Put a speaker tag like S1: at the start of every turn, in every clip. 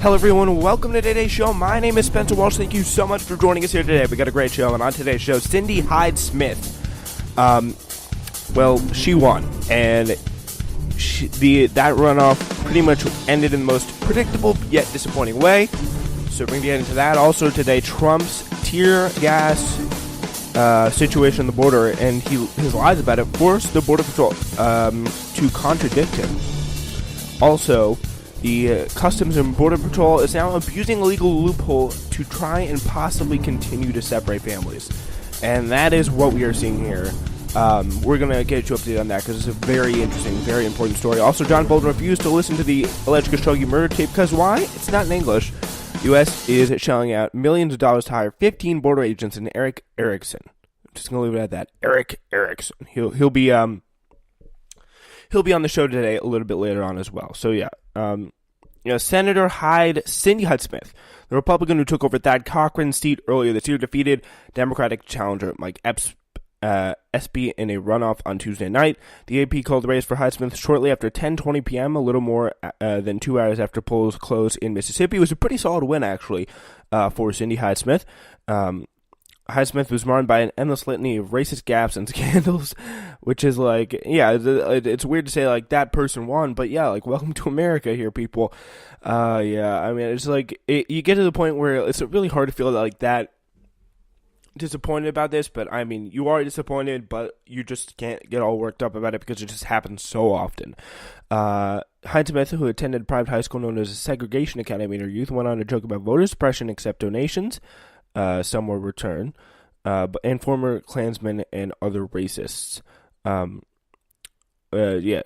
S1: Hello everyone, welcome to today's show. My name is Spencer Walsh. Thank you so much for joining us here today. We got a great show, and on today's show, Cindy Hyde Smith. She won, and that runoff pretty much ended in the most predictable yet disappointing way. So we're going to get into that. Also today, Trump's tear gas situation on the border, and his lies about it forced the Border Patrol to contradict him. Also, the Customs and Border Patrol is now abusing a legal loophole to try and possibly continue to separate families. And that is what we are seeing here. We're going to get you updated on that because it's a very interesting, very important story. Also, John Bolton refused to listen to the alleged Khashoggi murder tape because why? It's not in English. The U.S. is shelling out millions of dollars to hire 15 border agents and Erick Erickson. I'm just going to leave it at that. Erick Erickson. He'll be on the show today a little bit later on as well. So yeah. Senator Hyde, Cindy Hyde Smith, the Republican who took over Thad Cochran's seat earlier this year, defeated Democratic challenger Mike Espy in a runoff on Tuesday night. The AP called the race for Hyde Smith shortly after 10:20 p.m., a little more than 2 hours after polls closed in Mississippi. It was a pretty solid win, actually, for Cindy Hyde Smith. Hyde Smith was marred by an endless litany of racist gaps and scandals, which is like, yeah, it's weird to say, like, that person won, but yeah, like, welcome to America here, people. Yeah, I mean, it's like, you get to the point where it's really hard to feel like that disappointed about this, but I mean, you are disappointed, but you just can't get all worked up about it because it just happens so often. Hyde Smith, who attended a private high school known as a segregation academy in her youth, went on to joke about voter suppression, accept donations, some were returned, and former Klansmen and other racists.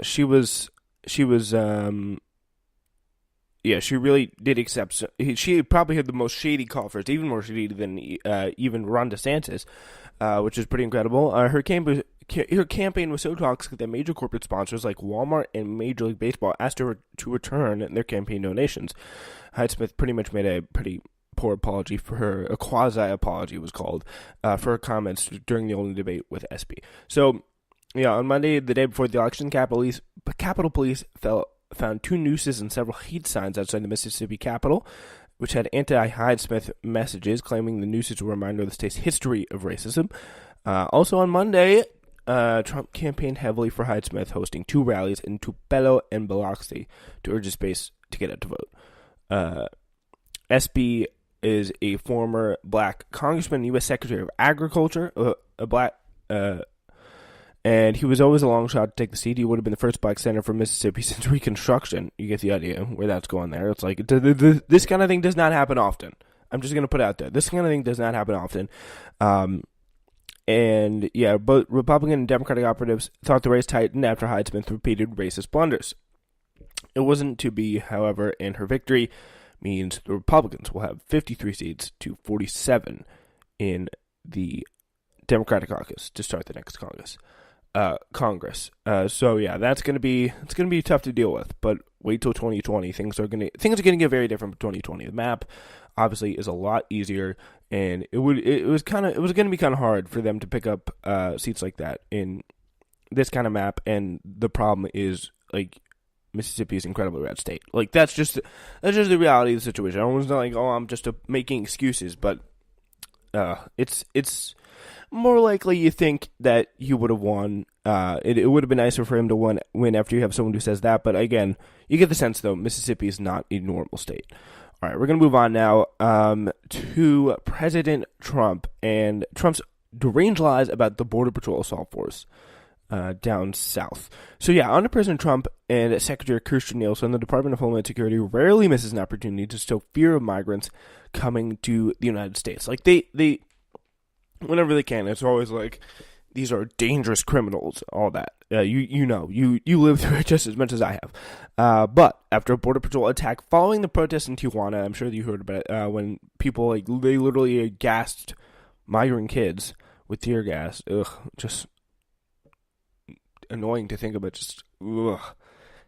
S1: She really did accept. She probably had the most shady coffers, even more shady than even Ron DeSantis, which is pretty incredible. Her campaign was so toxic that major corporate sponsors like Walmart and Major League Baseball asked her to return their campaign donations. Hyde Smith pretty much made a pretty poor apology for her, a quasi-apology was called, for her comments during the only debate with Espy. So, yeah, on Monday, the day before the election, Capitol Police found 2 nooses and several hate signs outside the Mississippi Capitol, which had anti-Hyde Smith messages claiming the nooses were a reminder of the state's history of racism. Also on Monday, Trump campaigned heavily for Hyde Smith, hosting 2 rallies in Tupelo and Biloxi to urge his base to get out to vote. Espy is a former black congressman, U.S. Secretary of Agriculture, and he was always a long shot to take the seat. He would have been the first black senator from Mississippi since Reconstruction. You get the idea where that's going there. It's like, this kind of thing does not happen often. I'm just going to put it out there. This kind of thing does not happen often. And yeah, both Republican and Democratic operatives thought the race tightened after Hyde Smith repeated racist blunders. It wasn't to be, however, and her victory means the Republicans will have 53 seats to 47 in the Democratic caucus to start the next Congress. So yeah, it's gonna be tough to deal with. But wait till 2020. Things are gonna get very different for 2020. The map obviously is a lot easier, and it was gonna be kind of hard for them to pick up seats like that in this kind of map. And the problem is, like, Mississippi is an incredibly red state. Like, that's just the reality of the situation. I was not like, I'm just making excuses, but it's more likely you think that you would have won. It would have been nicer for him to win after you have someone who says that. But again, you get the sense, though, Mississippi is not a normal state. All right, we're going to move on now to President Trump and Trump's deranged lies about the Border Patrol assault force down south. So yeah, under President Trump and Secretary Kirstjen Nielsen, the Department of Homeland Security rarely misses an opportunity to stoke fear of migrants coming to the United States. Like, they whenever they can, it's always like, these are dangerous criminals, all that. You live through it just as much as I have. But after a Border Patrol attack following the protests in Tijuana, I'm sure that you heard about it, when people, like, they literally gassed migrant kids with tear gas. Just annoying to think about.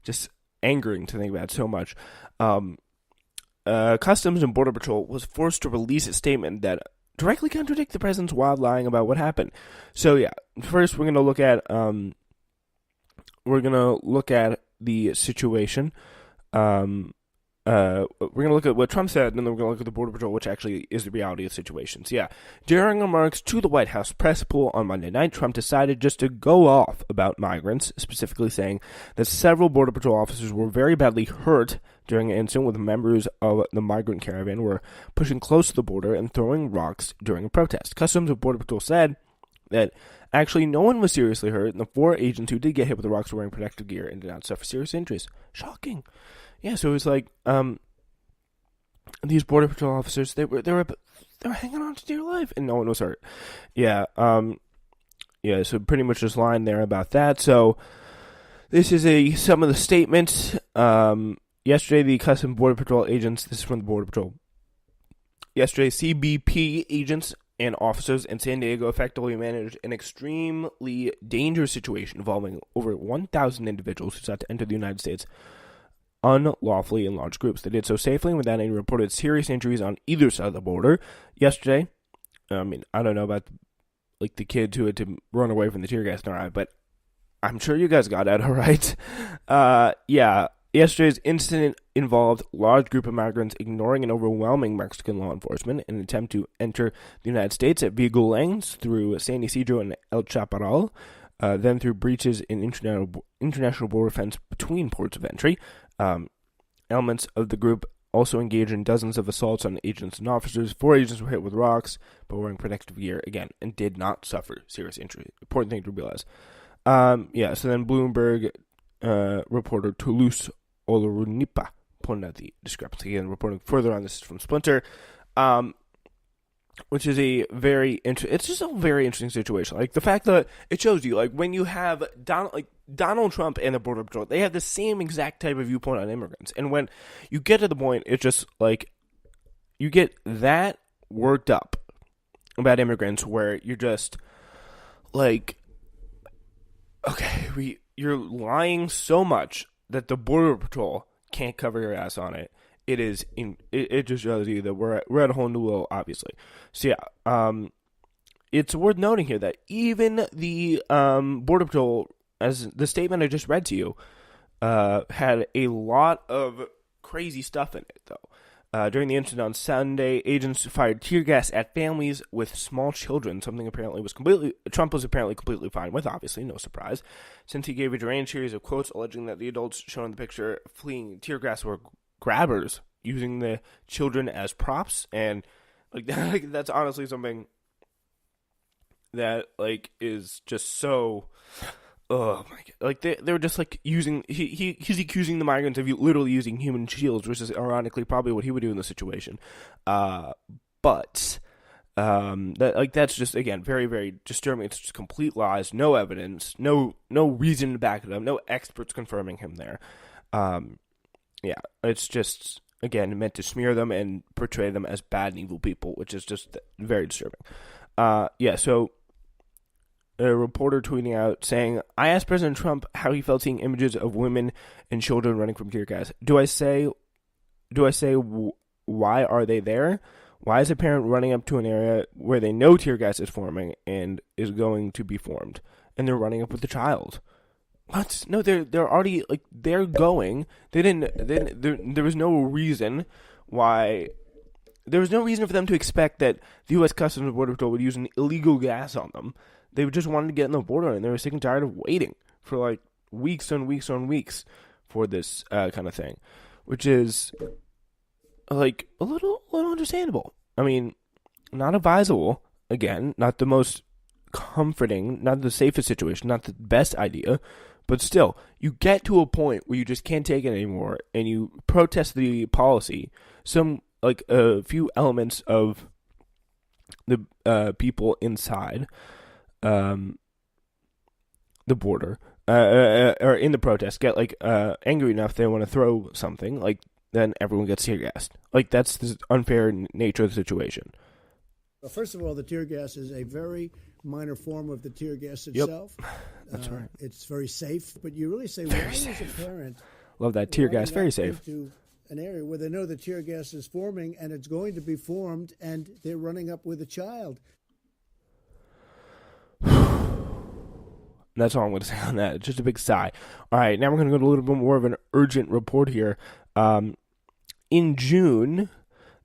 S1: Just angering to think about so much. Customs and Border Patrol was forced to release a statement that directly contradict the president's wild lying about what happened. So yeah, first we're gonna look at the situation we're going to look at what Trump said, and then we're going to look at the Border Patrol, which actually is the reality of situations. Yeah. During remarks to the White House press pool on Monday night, Trump decided just to go off about migrants, specifically saying that several Border Patrol officers were very badly hurt during an incident with members of the migrant caravan were pushing close to the border and throwing rocks during a protest. Customs and Border Patrol said that actually no one was seriously hurt, and the 4 agents who did get hit with the rocks were wearing protective gear and did not suffer serious injuries. Shocking. Yeah, so it was like these Border Patrol officers, they were hanging on to dear life, and no one was hurt. Yeah, so pretty much just lying there about that. So this is some of the statements. Yesterday, the Customs Border Patrol agents, this is from the Border Patrol. Yesterday, CBP agents and officers in San Diego effectively managed an extremely dangerous situation involving over 1,000 individuals who sought to enter the United States unlawfully in large groups. They did so safely and without any reported serious injuries on either side of the border. Yesterday, I mean, I don't know about the kids who had to run away from the tear gas, but I'm sure you guys got out all right. Yesterday's incident involved a large group of migrants ignoring an overwhelming Mexican law enforcement in an attempt to enter the United States at vehicle lanes through San Ysidro and El Chaparral, then through breaches in international border fence between ports of entry. Elements of the group also engaged in dozens of assaults on agents and officers. 4 agents were hit with rocks, but wearing protective gear again, and did not suffer serious injury. Important thing to realize. So then Bloomberg reporter Toulouse Olorunipa pointed out the discrepancy, and reporting further on this from Splinter, which is it's just a very interesting situation. Like the fact that it shows you, like when you have Donald Trump and the Border Patrol, they have the same exact type of viewpoint on immigrants, and when you get to the point, it's just like you get that worked up about immigrants, where you're just like, okay, you're lying so much that the Border Patrol can't cover your ass on it. It just shows you that we're at a whole new level, obviously. So yeah, it's worth noting here that even the Border Patrol, as the statement I just read to you, had a lot of crazy stuff in it, though. During the incident on Sunday, agents fired tear gas at families with small children, something Trump was apparently completely fine with, obviously, no surprise, since he gave a deranged series of quotes alleging that the adults shown in the picture fleeing tear gas were grabbers, using the children as props, and that's honestly something that is just so, oh my god, they were just using, he's accusing the migrants of literally using human shields, which is ironically probably what he would do in the situation, but that's just, again, very, very disturbing. It's just complete lies, no evidence, no reason to back it up, no experts confirming him there. It's just, again, meant to smear them and portray them as bad and evil people, which is just very disturbing. So a reporter tweeting out saying, I asked President Trump how he felt seeing images of women and children running from tear gas. Do I say, why are they there? Why is a parent running up to an area where they know tear gas is forming and is going to be formed, and they're running up with the child? What? No, they're already, they're going. There was no reason why. There was no reason for them to expect that the U.S. Customs and Border Patrol would use an illegal gas on them. They just wanted to get in the border, and they were sick and tired of waiting for weeks on weeks on weeks for this kind of thing, which is a little understandable. I mean, not advisable. Again, not the most comforting, not the safest situation, not the best idea. But still, you get to a point where you just can't take it anymore, and you protest the policy. A few elements of the people inside the border or in the protest get angry enough they want to throw something, then everyone gets tear gassed. That's the unfair nature of the situation.
S2: Well, first of all, the tear gas is a very minor form of the tear gas itself.
S1: Yep. That's right.
S2: It's very safe, but you really say, why is a parent
S1: love that tear gas? Very safe.
S2: Into an area where they know the tear gas is forming and it's going to be formed, and they're running up with a child.
S1: That's all I'm going to say on that. It's just a big sigh. All right, now we're going to go to a little bit more of an urgent report here. in June,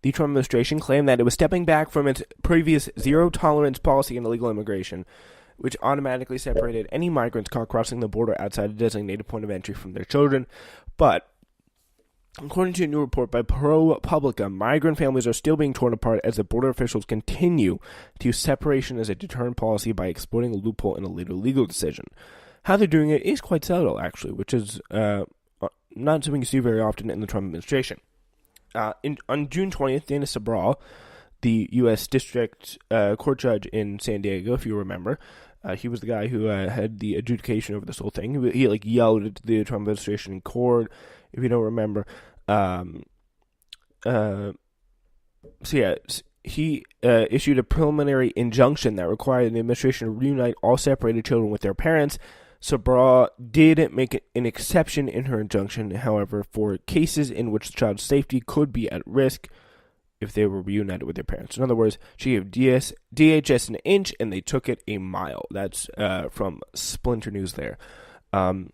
S1: the Trump administration claimed that it was stepping back from its previous zero-tolerance policy on illegal immigration, which automatically separated any migrants caught crossing the border outside a designated point of entry from their children. But according to a new report by ProPublica, migrant families are still being torn apart as the border officials continue to use separation as a deterrent policy by exploiting a loophole in a later legal decision. How they're doing it is quite subtle, actually, which is not something you see very often in the Trump administration. On June 20th, Dana Sabral, the U.S. District Court judge in San Diego, if you remember, he was the guy who had the adjudication over this whole thing. He like yelled at the Trump administration in court, if you don't remember. He issued a preliminary injunction that required the administration to reunite all separated children with their parents. Sabra did make an exception in her injunction, however, for cases in which the child's safety could be at risk if they were reunited with their parents. In other words, she gave DHS an inch and they took it a mile. That's from Splinter News there. And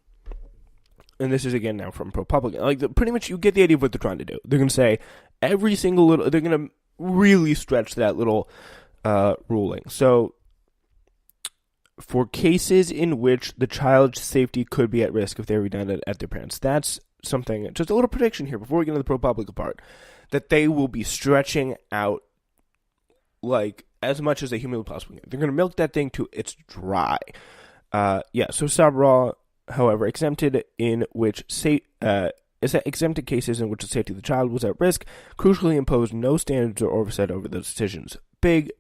S1: this is again now from ProPublica. Like pretty much you get the idea of what they're trying to do. They're going to say every single little, they're going to really stretch that little ruling. So for cases in which the child's safety could be at risk if they're reunited at their parents. That's something, just a little prediction here before we get into the ProPublica part, that they will be stretching out like as much as they humanly possibly can. They're going to milk that thing to its dry. So Sabra, however, exempted cases in which the safety of the child was at risk, crucially imposed no standards or oversight over those decisions. Big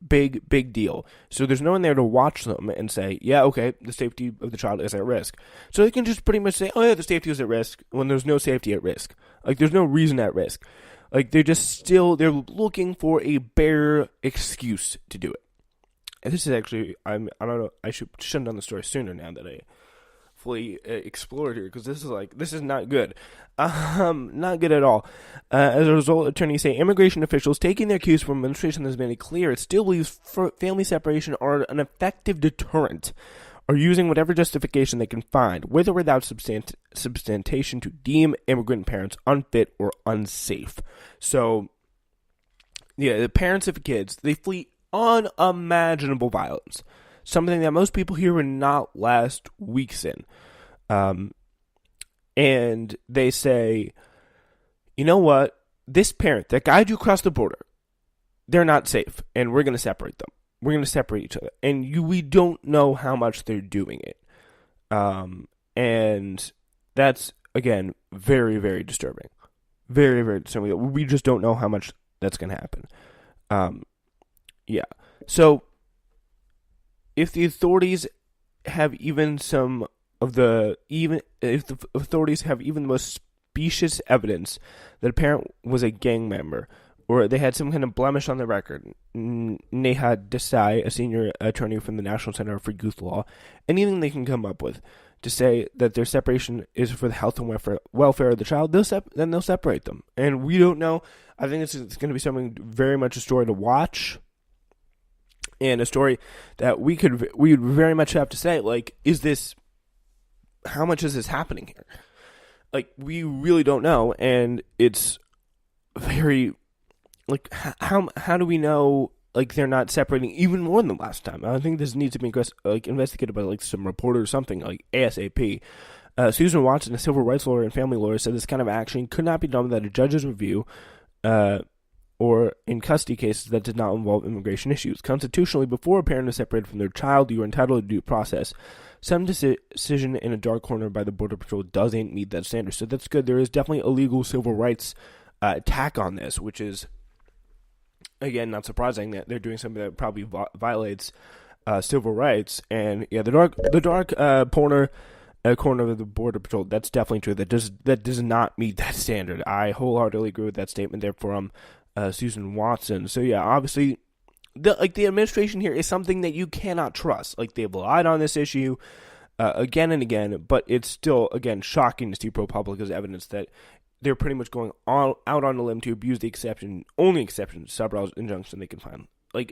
S1: deal. So there's no one there to watch them and say, yeah, okay, the safety of the child is at risk. So they can just pretty much say, oh yeah, the safety is at risk when there's no safety at risk. Like there's no reason at risk. Like they're looking for a bare excuse to do it. And this is actually, I don't know, I should shut down the story sooner now that I fully explored here, because this is not good. Not good at all. As a result, attorneys say immigration officials, taking their cues from administration that has made it clear it still believes family separation are an effective deterrent, are using whatever justification they can find, with or without substantiation, to deem immigrant parents unfit or unsafe. So, yeah, the parents of kids, they flee unimaginable violence. Something that most people here would not last weeks in. And they say, you know what? This parent that guided you across the border, they're not safe, and we're going to separate them. We're going to separate each other. And we don't know how much they're doing it. And that's, again, very, very disturbing. Very, very disturbing. We just don't know how much that's going to happen. So, if the authorities have even the most specious evidence that a parent was a gang member, or they had some kind of blemish on their record, Neha Desai, a senior attorney from the National Center for Youth Law, anything they can come up with to say that their separation is for the health and welfare of the child, then they'll separate them. And we don't know. I think it's going to be something very much a story to watch. And a story that we would very much have to say, like, how much is this happening here? Like, we really don't know, and it's very, like, how do we know, like, they're not separating even more than the last time? I think this needs to be, investigated by, like, some reporter or something, like, ASAP. Susan Watson, a civil rights lawyer and family lawyer, said this kind of action could not be done without a judge's review, or in custody cases that did not involve immigration issues. Constitutionally, before a parent is separated from their child, you are entitled to due process. Some decision in a dark corner by the Border Patrol doesn't meet that standard. So that's good. There is definitely a legal civil rights attack on this, which is, again, not surprising that they're doing something that probably violates civil rights. And yeah, the dark corner of the Border Patrol, that's definitely true. That does not meet that standard. I wholeheartedly agree with that statement there from Susan Watson. So yeah, obviously, the administration here is something that you cannot trust. Like, they've lied on this issue again and again, but it's still, again, shocking to see ProPublica's evidence that they're pretty much going out on a limb to abuse the only exception, Sabral's injunction they can find. Like,